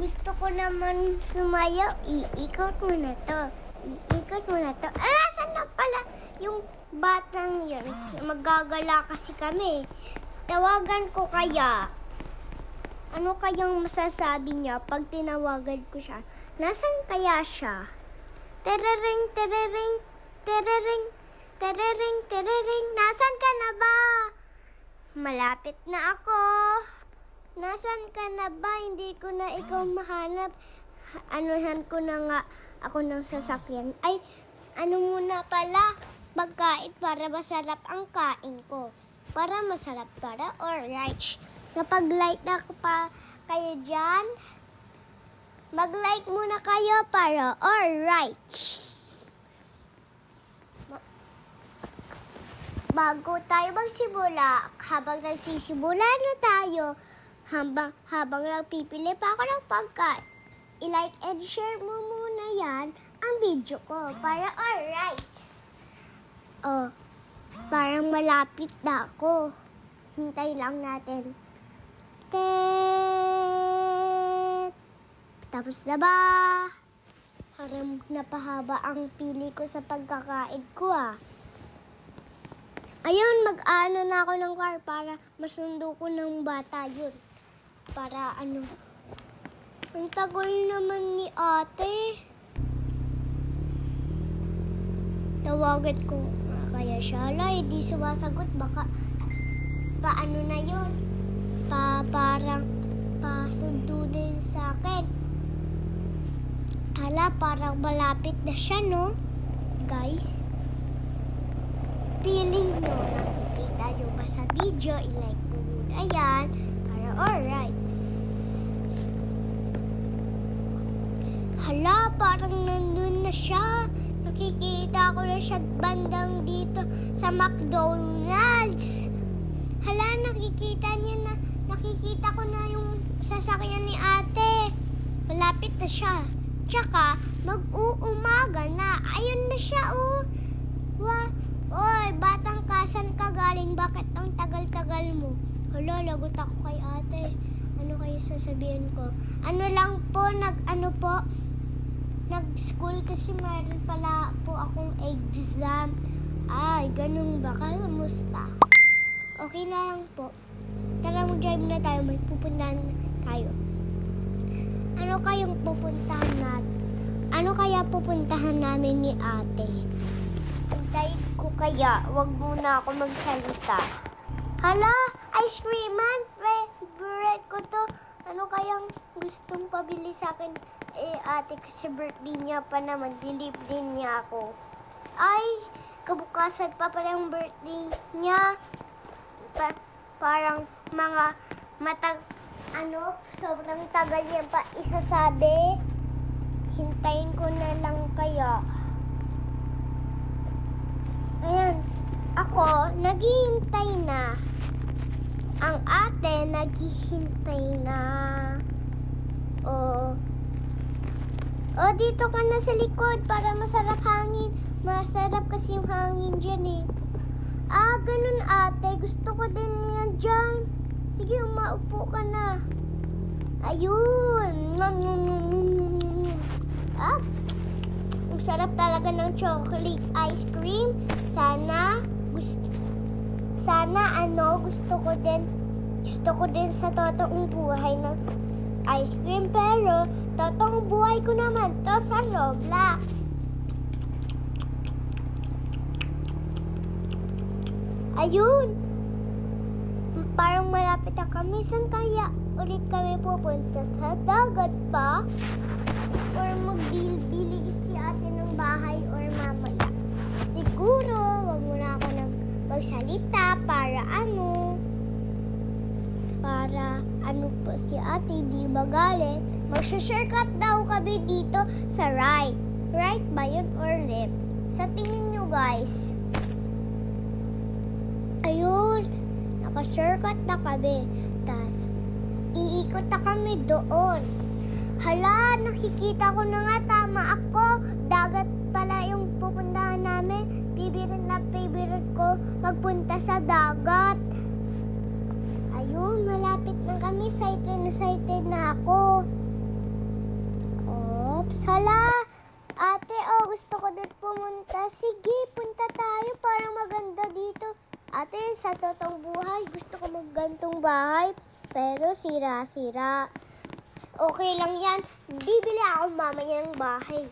gusto ko naman sumayaw. Iikot mo na to. Iikot mo na to. Saan na pala yung batang yun? Magagala kasi kami. Tawagan ko kaya. Ano kayang masasabi niya pag tinawagan ko siya? Nasaan kaya siya? Terering, terering, terering, terering, terering. Nasaan ka na ba? Malapit na ako. Nasaan ka na ba? Hindi ko na ikaw mahanap. Anuhan ko na nga ako ng sasakyan. Ay, ano muna pala? Pagkain para masarap ang kain ko. Para masarap para alright. Napag-like na pa kayo dyan. Mag-like muna kayo para alright. Bago tayo magsimula, habang nagsisimula na tayo, habang nagpipili pa ako ng pagkain, i-like and share mo muna yan ang video ko para alright. Oh, parang malapit na ako. Hintay lang natin. Tapos na ba? Parang napahaba ang pili ko sa pagkakain ko Ayun, mag-ano na ako ng car para masundo ko ng bata yun. Para ano. Ang tagal naman ni ate. Tawagan ko kaya siya. Hindi sumasagot. Baka paano na yun? Parang pasundo na yun sa akin. Hala, parang malapit na siya, no? Guys. Feeling nyo, nakikita nyo ba sa video? I-like mo muna yan. Para alright. Hala, parang nandun na siya. Nakikita ko na siya bandang dito sa McDonald's. Hala, nakikita ko na yung sasakyan ni ate. Malapit na siya. Tsaka, mag-uumaga na. Ayun na siya, Oy, batang kasan ka galing? Bakit ang tagal-tagal mo? Hala, lagot ako kay ate. Ano kayo sasabihin ko? Ano lang po, nag-school kasi meron pala po akong exam. Ay, ganun ba? Kamusta? Okay na lang po. Tara, mag-drive na tayo. May pupuntahan tayo. Ano kayang pupuntahan natin? Ano kaya pupuntahan namin ni ate? Hintayin ko kaya. Wag muna ako magsalita. Hala, ice cream man. Favorite ko to. Ano kayang gustong pabili sa akin? Ate, kasi birthday niya pa naman. Delivery niya ako. Ay, kabukasan pa pala yung birthday niya. Parang mga sobrang tagal niya pa isasabi. Hintayin ko na lang kaya. Ayan, ako, naghihintay na. Ang ate, naghihintay na. Dito ka na sa likod para masarap hangin. Masarap kasi yung hangin dyan ganun ate. Gusto ko din yan dyan. Sige, umaupo ka na. Ayun. Ang sarap talaga ng chocolate ice cream. Gusto ko din sa totoong buhay ng ice cream. Pero, totoong buhay ko naman to sa Roblox. Ayun. Parang malapit na kami. Saan kaya ulit kami pupunta? Sa dagat pa? Or magbili si ate ng bahay or mamaya? Siguro, wag muna ako magsalita para po si ate di magalit. Magsha-shortcut daw kami dito sa right. Right ba yun or left? Sa tingin nyo guys. Ayun. Naka-shortcut na kami. Tas, iikot na kami doon. Hala, nakikita ko na nga, tama ako. Dagat pala yung pupuntahan namin. Favorite ko magpunta sa dagat. Ayun, malapit na kami. Excited na ako. Hala, ate, gusto ko doon pumunta. Sige, punta tayo para maganda dito. Ate, sa totoong buhay, gusto ko maggantong bahay. Pero sira-sira. Okay lang yan. Bibili ako mamaya ng bahay.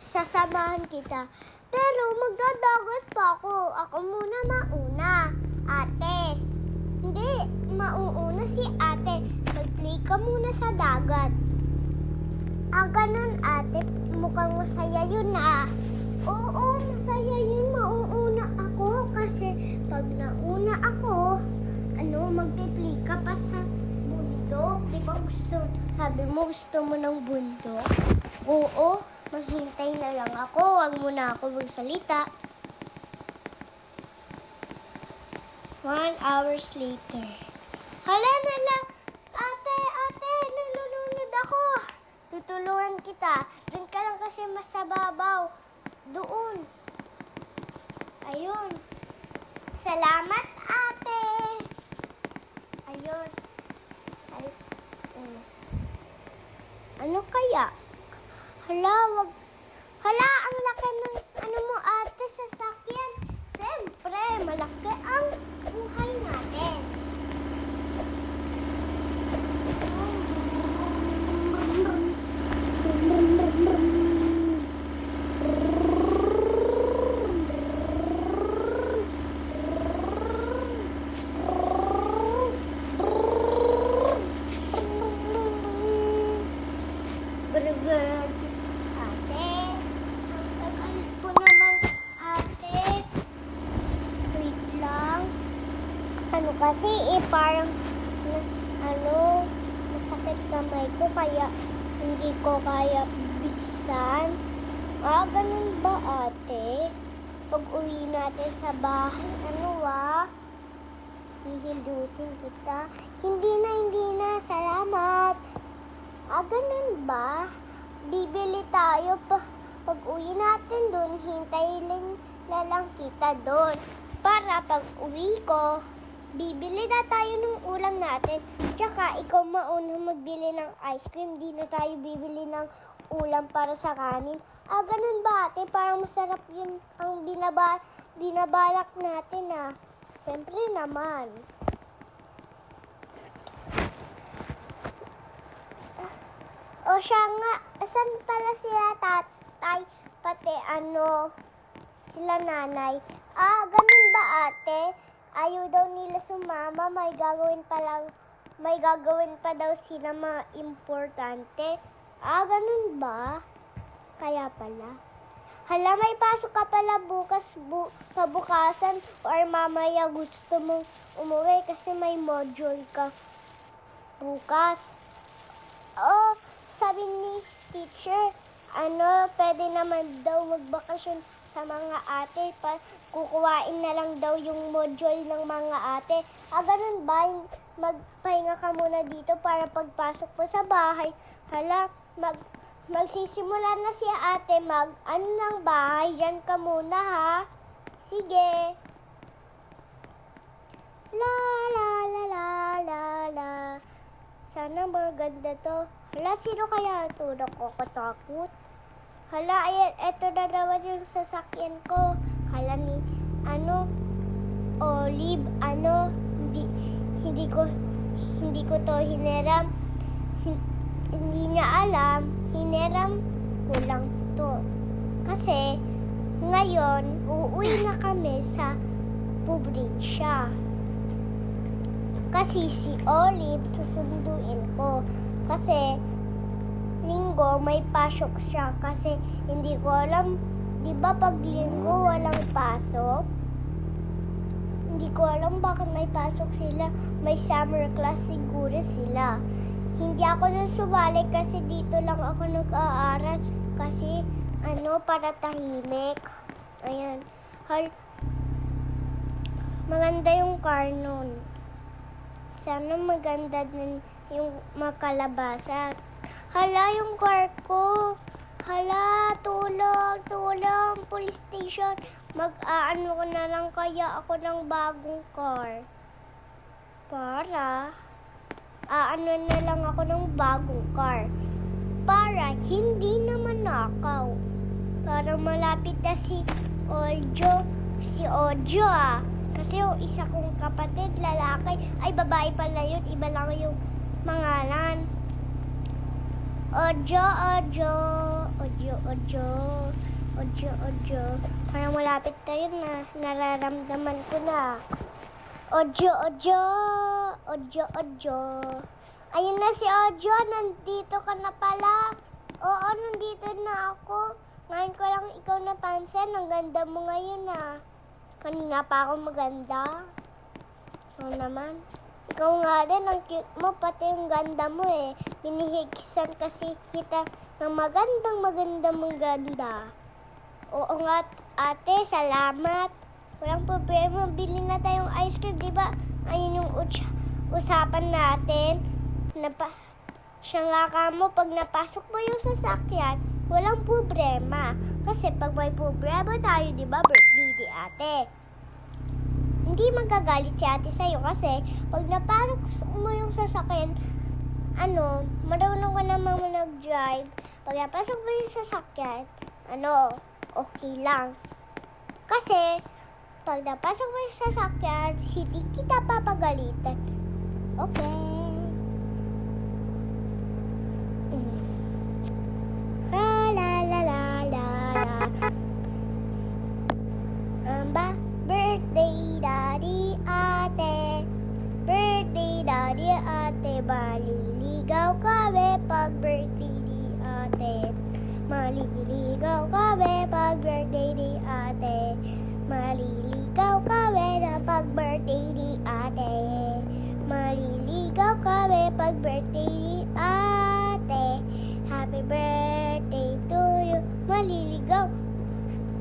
Sasamahan kita. Pero magdadagat pa ako. Ako muna mauna. Ate. Hindi, mauuna si ate. Mag-play ka muna sa dagat. Ganun ate. Mukhang masaya yun Oo, masaya yun. Mauuna ako. Kasi pag nauna ako, magpe-play ka pa sa bundok. Di ba sabi mo gusto mo ng bundok? Oo, maghintay na lang ako. Huwag mo na ako magsalita. 1 hour later. Hala na lang. Ate, nalulunod ako. Tutulungan kita. Doon ka lang kasi mas sa babaw. Doon. Ayun. Salamat, ate. Ayun. Ano kaya? Hala, ang laki ng mo ate, sasakyan. Siyempre, malaki ang buhay natin. Ate, ang tagal po naman, ate. Wait lang. Kasi parang, masakit kamay ko, kaya hindi ko kaya bilisan. Ganun ba, ate? Pag uwi natin sa bahay, hihilutin kita. Hindi na, salamat. Ganun ba? Bibili tayo pag uwi natin doon, hintayin na lang kita doon. Para pag uwi ko, bibili na tayo ng ulam natin. Tsaka ikaw mauna magbili ng ice cream. Di na tayo bibili ng ulam para sa kanin. Ganun ba ate? Parang masarap yun ang binabalak natin Siyempre naman. O siya nga, saan pala sila tatay, pati sila nanay? Ganun ba ate? Ayaw daw nila sumama, may gagawin pa daw sila mga importante. Ganun ba? Kaya pala. Hala, may pasok ka pala kabukasan or mamaya gusto mong umuwi kasi may module ka bukas. Sabi ni teacher, pwede naman daw magbakasyon sa mga ate. Kukuhain na lang daw yung module ng mga ate. Ganun ba? Magpahinga ka muna dito para pagpasok mo sa bahay. Hala, magsisimula na si ate ng bahay. Diyan ka muna ha. Sige. La la la la la la. Sana maganda to. Hala, sino kaya ito? Nakakatakot. Hala, ayan, eto na naman yung sasakyan ko. Hala ni, Olive, hindi ko to hineram. Hindi niya alam, hineram ko lang to. Kasi, ngayon, uuwi na kami sa probinsya. Kasi si Olive, susunduin ko. Kasi, linggo, may pasok siya. Kasi, hindi ko alam, di ba pag linggo, walang pasok? Hindi ko alam bakit may pasok sila. May summer class siguro sila. Hindi ako dun sumali kasi dito lang ako nag-aaral. Kasi, para tahimik. Ayan. Maganda yung car nun. Sana maganda din yung makalabasa. Hala, yung car ko. Hala, tulong, police station. Mag-aano ko na lang kaya ako ng bagong car. Para, na lang ako ng bagong car. Para hindi naman magnanakaw. Parang malapit na si Ojo ah. Kasi yung isa kong kapatid, lalaki, ay babae pala yun, iba lang yung pangalan. Ojo. Parang malapit na yun na, nararamdaman ko na. Ojo. Ayun na si Ojo, nandito ka na pala. Oo, nandito na ako. Ngayon ko lang ikaw napansin, ang ganda mo ngayon ah. Kanina pa ako maganda. Oo naman. Ikaw nga din, ang cute mo, pati ang ganda mo eh. Binihigsan kasi kita ng maganda. Oo nga, ate, salamat. Walang problema, bili na tayong ice cream, di ba? Ayun yung usapan natin. Siya nga ka mo, pag napasok mo yung sasakyan, walang problema. Kasi pag may problema tayo, di ba, birthday di ate. Hindi magagalit si ate sa'yo kasi pag napasok mo yung sasakyan, marunong ka namang nag-drive. Pag napasok mo yung sasakyan, okay lang. Kasi, pag napasok mo yung sasakyan, hindi kita papagalitan. Okay. Birthday daddy ate, maliligaw kami pag birthday ni ate. Maliligaw kami pag birthday ni ate. Maliligaw kami na pag birthday ni ate. Maliligaw kami pag birthday ni ate. Happy birthday to you. Maliligaw.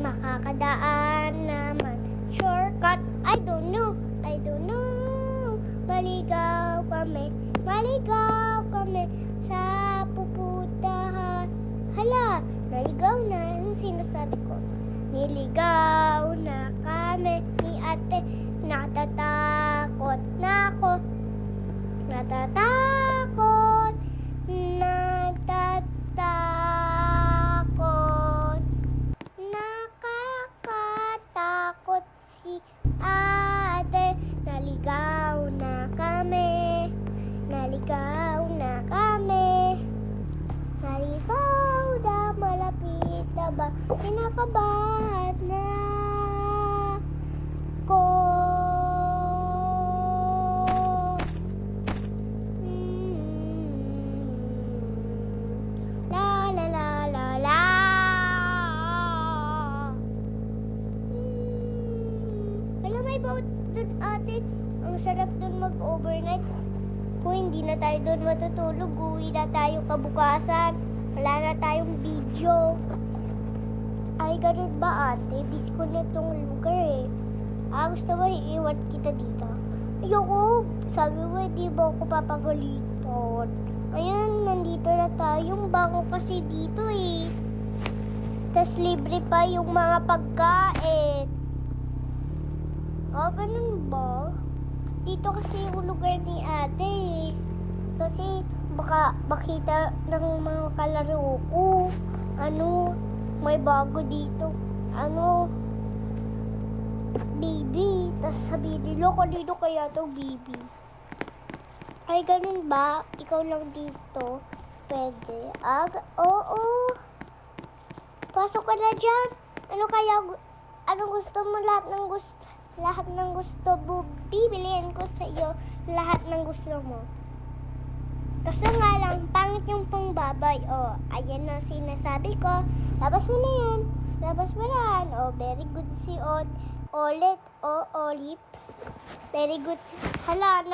Makakadaan naman. Shortcut. I don't know. Maligaw kami sa pupuntahan. Hala, naligaw na yung sinasabi ko. Niligaw na kami ni ate. Natatakot na ako. Nakakatakot si ate. Naligaw na kami. Malapit na ba? Kinakabahan na ko. La. Alam, may boat dun ate. Ang sarap dun mag-overnight. Kung hindi na tayo dun matutulog, uwi na tayo kabukasan. Wala na tayong video. Ay, ganun ba ate? Bisko na itong lugar eh. Gusto mo iiwan kita dito? Ayoko. Sabi mo, di ba ako papagalitan? Ayun, nandito na tayo. Yung bango kasi dito eh. Tas libre pa yung mga pagkain. Ganun ba? Dito kasi yung lugar ni ate eh. Kasi baka makita ng mga kalaro ko. May bago dito. Baby. Tapos sabi nila, kanino kaya to baby? Ay, ganun ba? Ikaw lang dito? Pwede? Oo. Pasok ka na dyan. Anong gusto mo? Lahat ng gusto mo. Bibilihan ko sa iyo lahat ng gusto mo. Kasi nga lang, pangit yung pangbabay. Ayan na sinasabi ko. Labas mo na yan. Very good si Olive. Very good. Hala,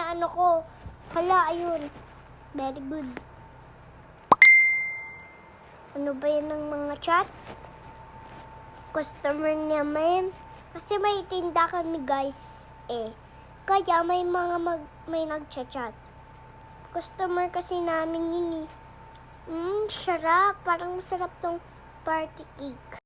ayun. Very good. Ano ba yan ng mga chat? Customer naman. Kasi may tinda kami guys. Kaya may nagchat-chat. Customer kasi namin yun eh. Sarap. Parang masarap tong party cake.